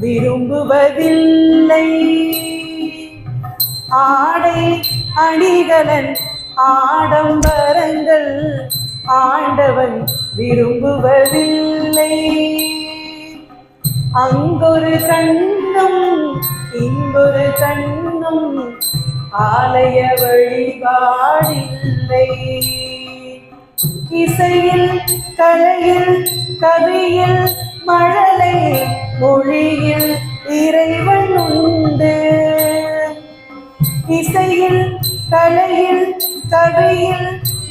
விரும்புவதில்லை. ஆடை அணிகலன் ஆடம்பரங்கள் ஆண்டவன் விரும்புவதில்லை. அங்கொரு கண்ணும் இங்கொரு கண்ணும் ஆலய வழிபாடில்லை. இசையில் கலையில் கவியில் மழலை மொழியில் இறைவன் உண்டு. இசையில் கலையில் கவியில்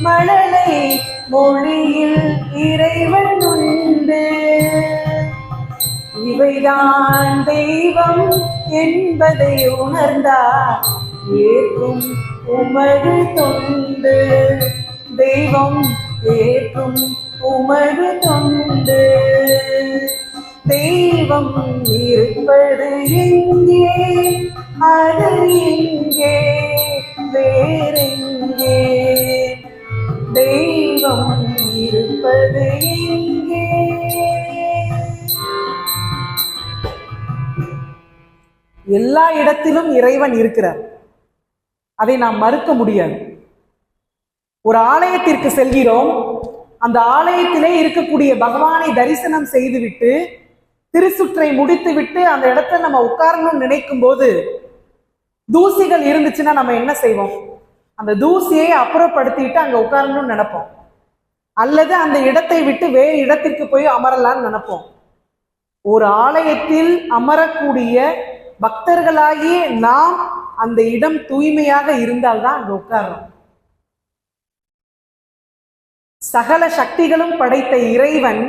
மழலை மொழியில் இறைவன் உண்டு. இவைதான் தெய்வம் என்பதை உணர்ந்தார் ஏற்கும் உமது தொண்டு. தெய்வம் ஏற்கும் உமது தொண்டு. தெய்வம் இருப்பது எங்கே, அது எங்கே வேறெங்கே? தெய்வம் இருப்பது எங்கே? எல்லா இடத்திலும் இறைவன் இருக்கிறார், அதை நாம் மறுக்க முடியாது. ஒரு ஆலயத்திற்கு செல்கிறோம், அந்த ஆலயத்திலே இருக்கக்கூடிய பகவானை தரிசனம் செய்துவிட்டு திருச்சுற்றை முடித்துவிட்டு அந்த இடத்துல நம்ம உட்காரணும்னு நினைக்கும் போது தூசிகள் இருந்துச்சுன்னா நம்ம என்ன செய்வோம்? அந்த தூசியை அப்புறப்படுத்திட்டு அங்க உட்காரணும்னு நினைப்போம், அல்லது அந்த இடத்தை விட்டு வேறு இடத்திற்கு போய் அமரலான்னு நினைப்போம். ஒரு ஆலயத்தில் அமரக்கூடிய பக்தர்களாகிய நாம் அந்த இடம் தூய்மையாக இருந்தால்தான் அங்க உட்கார்றோம். சகல சக்திகளும் படைத்த இறைவன்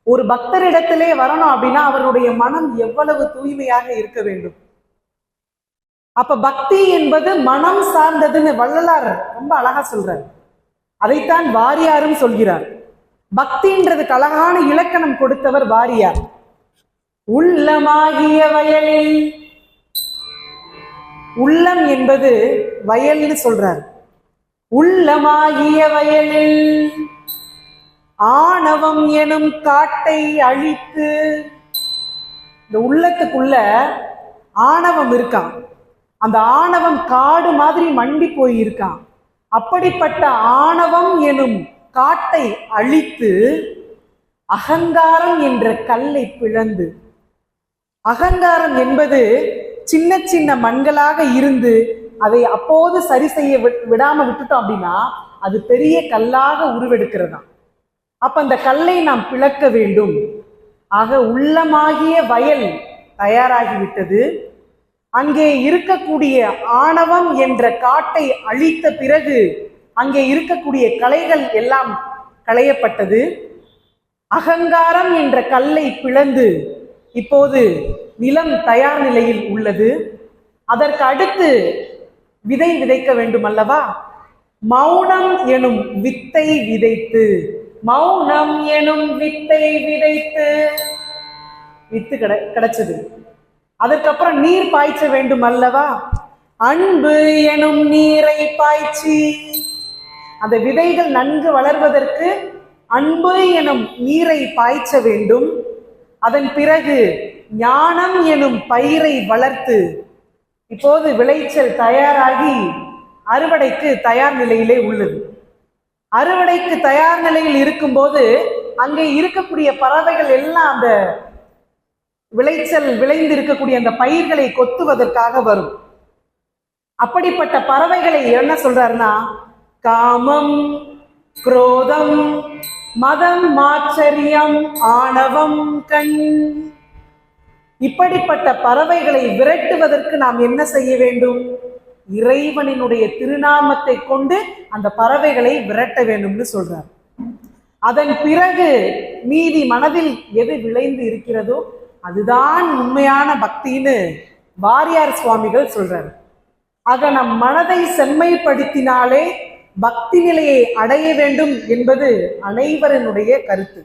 ஒரு பக்தரிடத்திலே வரணும் அப்படின்னா அவருடைய மனம் எவ்வளவு தூய்மையாக இருக்க வேண்டும். அப்ப பக்தி என்பது மனம் சார்ந்ததுன்னு வள்ளலார் ரொம்ப அழகா சொல்றார். அதைத்தான் வாரியாரும் சொல்கிறார். பக்தின்றதுக்கு அழகான இலக்கணம் கொடுத்தவர் வாரியார். உள்ளமாகிய வயலில், உள்ளம் என்பது வயல்னு சொல்றார். உள்ளமாகிய வயலில் ஆணவம் எனும் காட்டை அழித்து. இந்த உள்ளத்துக்குள்ள ஆணவம் இருக்கான், அந்த ஆணவம் காடு மாதிரி மண்டி போயிருக்கான். அப்படிப்பட்ட ஆணவம் எனும் காட்டை அழித்து அகங்காரம் என்ற கல்லை பிளந்து. அகங்காரம் என்பது சின்ன சின்ன மண்களாக இருந்து அதை அப்போது சரி செய்ய விடாம விட்டுட்டோம் அப்படின்னா அது பெரிய கல்லாக உருவெடுக்கிறதா. அப்ப அந்த கல்லை நாம் பிளக்க வேண்டும். ஆக உள்ளமாகிய வயல் தயாராகிவிட்டது. அங்கே இருக்கக்கூடிய ஆணவம் என்ற காட்டை அழித்த பிறகு அங்கே இருக்கக்கூடிய களைகள் எல்லாம் களையப்பட்டது. அகங்காரம் என்ற கல்லை பிளந்து இப்போது நிலம் தயார் நிலையில் உள்ளது. அதற்கு அடுத்து விதை விதைக்க வேண்டும் அல்லவா? மௌனம் எனும் வித்தை விதைத்து, மௌனம் எனும் வித்தை விதைத்து வித்து கிடைச்சது. அதற்கப்புறம் நீர் பாய்ச்ச வேண்டும் அல்லவா? அன்பு எனும் நீரை பாய்ச்சி, அந்த விதைகள் நன்கு வளர்வதற்கு அன்பு எனும் நீரை பாய்ச்ச வேண்டும். அதன் பிறகு ஞானம் எனும் பயிரை வளர்த்து இப்போது விளைச்சல் தயாராகி அறுவடைக்கு தயார் நிலையிலே உள்ளது. அறுவடைக்கு தயார் நிலையில் இருக்கும்போது அங்கே இருக்கக்கூடிய பறவைகள் எல்லாம் அந்த விளைச்சல் விளைந்து இருக்கக்கூடிய அந்த பயிர்களை கொத்துவதற்காக வரும். அப்படிப்பட்ட பறவைகளை என்ன சொல்றாருன்னா, காமம், குரோதம், மதம், மாச்சரியம், ஆணவம், கண், இப்படிப்பட்ட பறவைகளை விரட்டுவதற்கு நாம் என்ன செய்ய வேண்டும்? இறைவனினுடைய திருநாமத்தை கொண்டு அந்த பறவைகளை விரட்ட வேண்டும்னு சொல்றார். அதன் பிறகு மீதி மனதில் எது விளைந்து இருக்கிறதோ அதுதான் உண்மையான பக்தின்னு வாரியார் சுவாமிகள் சொல்றார். ஆக நம் மனதை செம்மைப்படுத்தினாலே பக்தி நிலையை அடைய வேண்டும் என்பது அனைவரினுடைய கருத்து.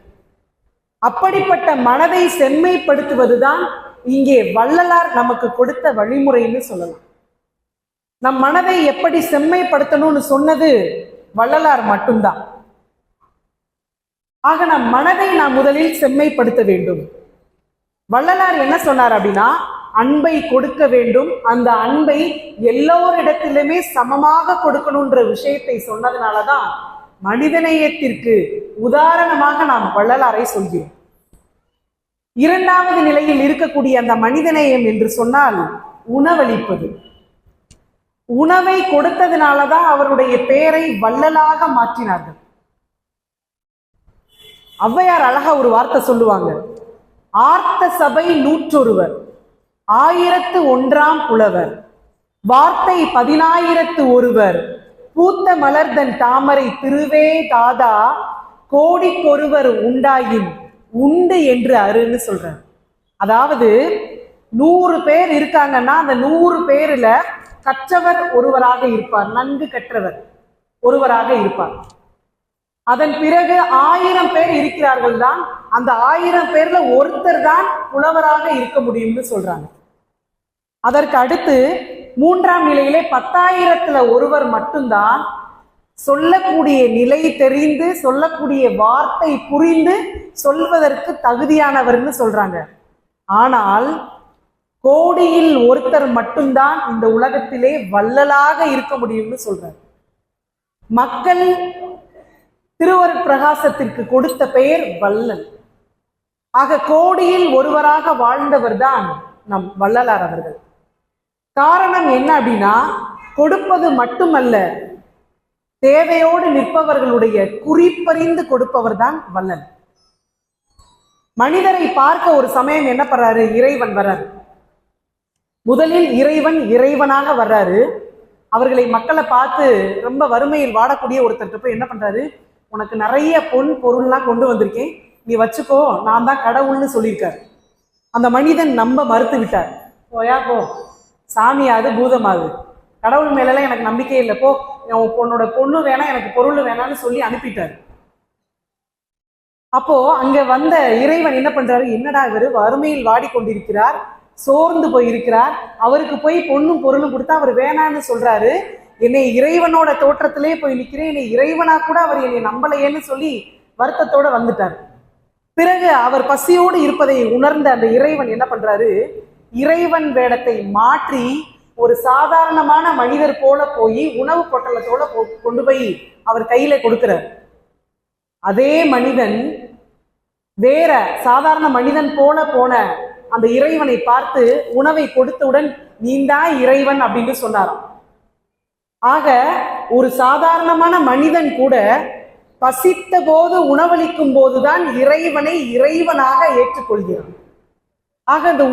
அப்படிப்பட்ட மனதை செம்மைப்படுத்துவதுதான் இங்கே வள்ளலார் நமக்கு கொடுத்த வழிமுறைன்னு சொல்லலாம். நம் மனதை எப்படி செம்மைப்படுத்தணும்னு சொன்னது வள்ளலார் மட்டும்தான். ஆக நம் மனதை நாம் முதலில் செம்மைப்படுத்த வேண்டும். வள்ளலார் என்ன சொன்னார் அப்படின்னா, அன்பை கொடுக்க வேண்டும், அந்த அன்பை எல்லோரிடத்திலுமே சமமாக கொடுக்கணும்ன்ற விஷயத்தை சொன்னதுனாலதான் மனிதநேயத்திற்கு உதாரணமாக நாம் வள்ளலாரை சொல்கிறோம். இரண்டாவது நிலையில் இருக்கக்கூடிய அந்த மனிதநேயம் என்று சொன்னால் உணவளிப்பது. உணவை கொடுத்ததுனாலதான் அவருடைய பெயரை வள்ளலாக மாற்றினார்கள். ஔவையார் அழகா ஒரு வார்த்தை சொல்லுவாங்க, ஆர்த்த சபை 101, 1001 புலவர், வார்த்தை 10,000 பூத்த மலர்தன் தாமரை திருவே தாதா, கோடிக்கொருவர் உண்டாயின் உண்டு என்று அருன்னு சொல்றார். அதாவது 100 பேர் இருக்காங்கன்னா அந்த 100 பேர்ல கற்றவர் ஒருவராக இருப்பார், நன்கு கற்றவர் ஒருவராக இருப்பார். அதன் பிறகு 1000 பேர் இருக்கிறார்கள் தான், அந்த 1000 பேர்ல ஒருத்தர் தான் புலவராக இருக்க முடியும்னு சொல்றாங்க. அதற்கு அடுத்து 3ஆம் நிலையிலே 10,000ல் ஒருவர் மட்டும்தான் சொல்லக்கூடிய நிலை தெரிந்து, சொல்லக்கூடிய வார்த்தை புரிந்து சொல்வதற்கு தகுதியானவர்னு சொல்றாங்க. ஆனால் கோடியில் ஒருத்தர் மட்டும்தான் இந்த உலகத்திலே வள்ளலாக இருக்க முடியும்னு சொல்றாங்க. மக்கள் திருவருட்பிரகாசத்திற்கு கொடுத்த பெயர் வள்ளல். ஆக கோடியில் ஒருவராக வாழ்ந்தவர் தான் நம் வள்ளலார் அவர்கள். காரணம் என்ன அப்படின்னா, கொடுப்பது மட்டுமல்ல, தேவையோடு நிற்பவர்களுடைய குறிப்பறிந்து கொடுப்பவர் தான் வள்ளல். மனிதரை பார்க்க ஒரு சமயம் என்ன பண்றாரு, இறைவன் வர்றாரு. முதலில் இறைவனாக வர்றாரு. அவர்களை மக்களை பார்த்து ரொம்ப வறுமையில் வாடக்கூடிய ஒருத்தர் போய் என்ன பண்றாரு, உனக்கு நிறைய பொன் பொருள்லாம் கொண்டு வந்திருக்கேன், நீ வச்சுக்கோ, நான் தான் கடவுள்னு சொல்லியிருக்காரு. அந்த மனிதன் நம்ப மறுத்து விட்டார். போயா போ, சாமியாது பூதமாது, கடவுள் மேலெல்லாம் எனக்கு நம்பிக்கை இல்லை, போ, உன்னோட பொண்ணு வேணா, எனக்கு பொருள் வேணான்னு சொல்லி அனுப்பிட்டார். அப்போ அங்க வந்த இறைவன் என்ன பண்றாரு, என்னடா இவர் வறுமையில் வாடிக்கொண்டிருக்கிறார், சோர்ந்து போயிருக்கிறார், அவருக்கு போய் பொண்ணும் பொருளும் கொடுத்தா அவர் வேணான்னு சொல்றாரு, என்னை இறைவனோட தோற்றத்திலே போய் நிற்கிறேன், என்னை இறைவனா கூட அவர் என்னை நம்பலையேன்னு சொல்லி வருத்தத்தோட வந்துட்டார். பிறகு அவர் பசியோடு இருப்பதை உணர்ந்த அந்த இறைவன் என்ன பண்றாரு, இறைவன் வேடத்தை மாற்றி ஒரு சாதாரணமான மனிதர் போல போய் உணவு பொட்டலத்தோட கொண்டு போய் அவர் கையில கொடுக்கிறார். அதே மனிதன் வேற சாதாரண மனிதன் போல போன அந்த இறைவனை பார்த்து உணவை கொடுத்தவுடன் நீந்தான் இறைவன் அப்படின்னு சொன்னாராம். ஆக ஒரு சாதாரணமான மனிதன் கூட பசித்த போது உணவளிக்கும் போதுதான் இறைவனை இறைவனாக ஏற்றுக்கொள்கிறான். ஆக அந்த